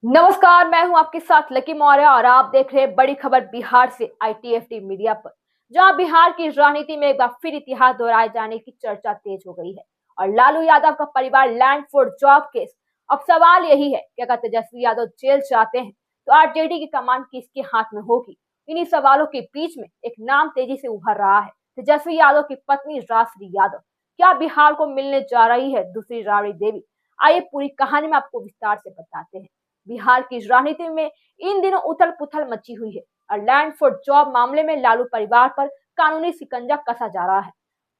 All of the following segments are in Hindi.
नमस्कार, मैं हूं आपके साथ लकी मौर्य और आप देख रहे हैं बड़ी खबर बिहार से आईटीएफटी मीडिया पर। जहां बिहार की राजनीति में एक बार फिर इतिहास दोहराए जाने की चर्चा तेज हो गई है और लालू यादव का परिवार लैंड फॉर जॉब केस। अब सवाल यही है कि अगर तेजस्वी यादव जेल चाहते हैं तो आरजेडी की कमान किसके हाथ में होगी। इन्हीं सवालों के बीच में एक नाम तेजी से उभर रहा है, तेजस्वी यादव की पत्नी राबड़ी यादव। क्या बिहार को मिलने जा रही है दूसरी राबड़ी देवी? आइए पूरी कहानी में आपको विस्तार से बताते हैं। बिहार की राजनीति में इन दिनों उथल पुथल मची हुई है और लैंड फॉर जॉब मामले में लालू परिवार पर कानूनी शिकंजा कसा जा रहा है।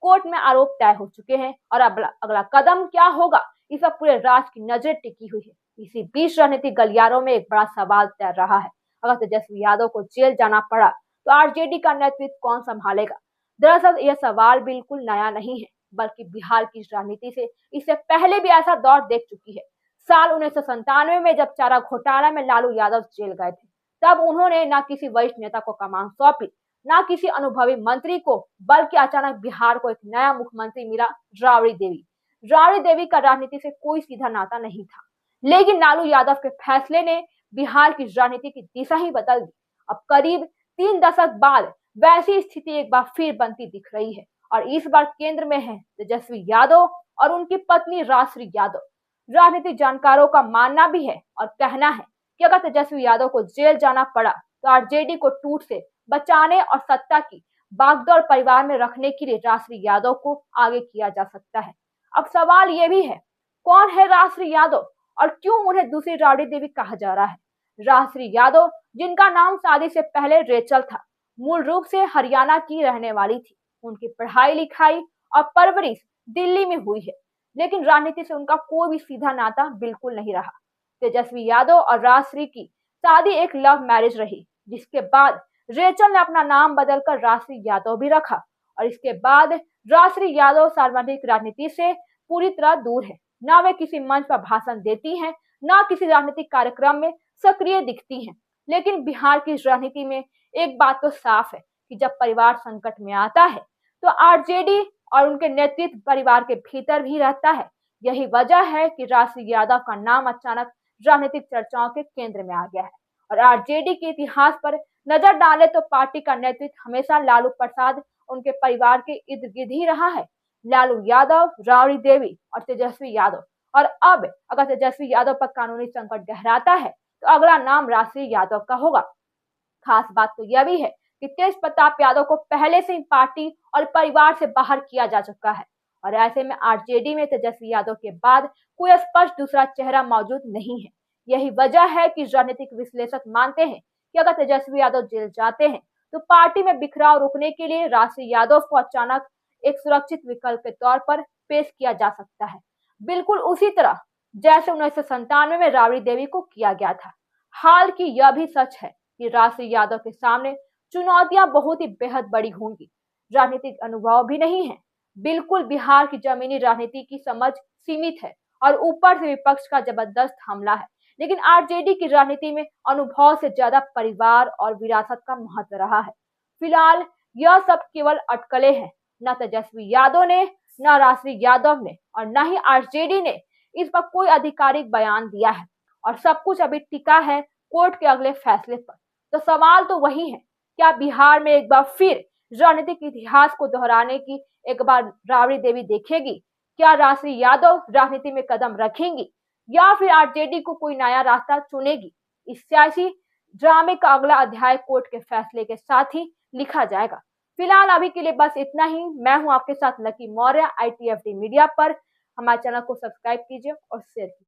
कोर्ट में आरोप तय हो चुके हैं और अब अगला कदम क्या होगा, इस पर पूरे राज्य की नजर टिकी हुई है। इसी बीच राजनीतिक गलियारों में एक बड़ा सवाल तैर रहा है, अगर तेजस्वी यादव को जेल जाना पड़ा तो आरजेडी का नेतृत्व कौन संभालेगा। दरअसल यह सवाल बिल्कुल नया नहीं है, बल्कि बिहार की राजनीति से इससे पहले भी ऐसा दौर देख चुकी है। साल 1997 में जब चारा घोटाला में लालू यादव जेल गए थे, तब उन्होंने न किसी वरिष्ठ नेता को कमान सौंपी, न किसी अनुभवी मंत्री को, बल्कि अचानक बिहार को एक नया मुख्यमंत्री मिला, राबड़ी देवी। राबड़ी देवी का राजनीति से कोई सीधा नाता नहीं था, लेकिन लालू यादव के फैसले ने बिहार की राजनीति की दिशा ही बदल दी। अब करीब 3 दशक बाद वैसी स्थिति एक बार फिर बनती दिख रही है और इस बार केंद्र में है तेजस्वी यादव और उनकी पत्नी राबड़ी यादव। राजनीतिक जानकारों का मानना भी है और कहना है कि अगर तेजस्वी यादव को जेल जाना पड़ा तो आरजेडी को टूट से बचाने और सत्ता की बागडोर परिवार में रखने के लिए राबड़ी यादव को आगे किया जा सकता है। अब सवाल ये भी है, कौन है राबड़ी यादव और क्यों उन्हें दूसरी राबड़ी देवी कहा जा रहा है। राबड़ी यादव, जिनका नाम शादी से पहले रेचल था, मूल रूप से हरियाणा की रहने वाली थी। उनकी पढ़ाई लिखाई और परवरिश दिल्ली में हुई है, लेकिन राजनीति से उनका कोई भी सीधा नाता बिल्कुल नहीं रहा। तेजस्वी यादव और राबड़ी की शादी एक लव मैरिज रही, जिसके बाद रेचल ने अपना नाम बदलकर राबड़ी यादव भी रखा और इसके बाद राबड़ी यादव सार्वजनिक राजनीति से पूरी तरह दूर है। न वे किसी मंच पर भाषण देती हैं, न किसी राजनीतिक कार्यक्रम में सक्रिय दिखती हैं। लेकिन बिहार की राजनीति में एक बात तो साफ है कि जब परिवार संकट में आता है तो आरजेडी और उनके नेतृत्व परिवार के भीतर भी रहता है। यही वजह है कि राबड़ी यादव का नाम अचानक राजनीतिक चर्चाओं के केंद्र में आ गया है। और आरजेडी के इतिहास पर नजर डाले तो पार्टी का नेतृत्व हमेशा लालू प्रसाद, उनके परिवार के इर्द गिर्द ही रहा है। लालू यादव, राबड़ी देवी और तेजस्वी यादव। और अब अगर तेजस्वी यादव पर कानूनी संकट गहराता है तो अगला नाम राबड़ी यादव का होगा। खास बात तो यह भी है कि तेज प्रताप यादव को पहले से ही पार्टी और परिवार से बाहर किया जा चुका है और ऐसे में आरजेडी में तेजस्वी यादव के बाद कोई स्पष्ट दूसरा चेहरा मौजूद नहीं है। यही वजह है कि राजनीतिक विश्लेषक मानते हैं कि अगर तेजस्वी यादव जेल जाते हैं तो पार्टी में बिखराव रोकने के लिए राबड़ी यादव को अचानक एक सुरक्षित विकल्प के तौर पर पेश किया जा सकता है, बिल्कुल उसी तरह जैसे 1997 में राबड़ी देवी को किया गया था। हाल की यह भी सच है कि राबड़ी यादव के सामने चुनौतियां बहुत ही बेहद बड़ी होंगी। राजनीतिक अनुभव भी नहीं है, बिल्कुल बिहार की जमीनी राजनीति की समझ सीमित है और ऊपर से विपक्ष का जबरदस्त हमला है। लेकिन आरजेडी की राजनीति में अनुभव से ज्यादा परिवार और विरासत का महत्व रहा है। फिलहाल यह सब केवल अटकलें हैं। न तेजस्वी यादव ने, न राबड़ी यादव ने और न ही आरजेडी ने इस पर कोई आधिकारिक बयान दिया है और सब कुछ अभी टिका है कोर्ट के अगले फैसले पर। तो सवाल तो वही है, क्या बिहार में एक बार फिर राजनीतिक इतिहास को दोहराने की एक बार राबड़ी देवी देखेगी? क्या राबड़ी यादव राजनीति में कदम रखेंगी या फिर आरजेडी को कोई नया रास्ता चुनेगी? इस सियासी ड्रामे का अगला अध्याय कोर्ट के फैसले के साथ ही लिखा जाएगा। फिलहाल अभी के लिए बस इतना ही। मैं हूं आपके साथ लकी मौर्य, आईटीएफटी मीडिया पर। हमारे चैनल को सब्सक्राइब कीजिए और शेयर कीजिए।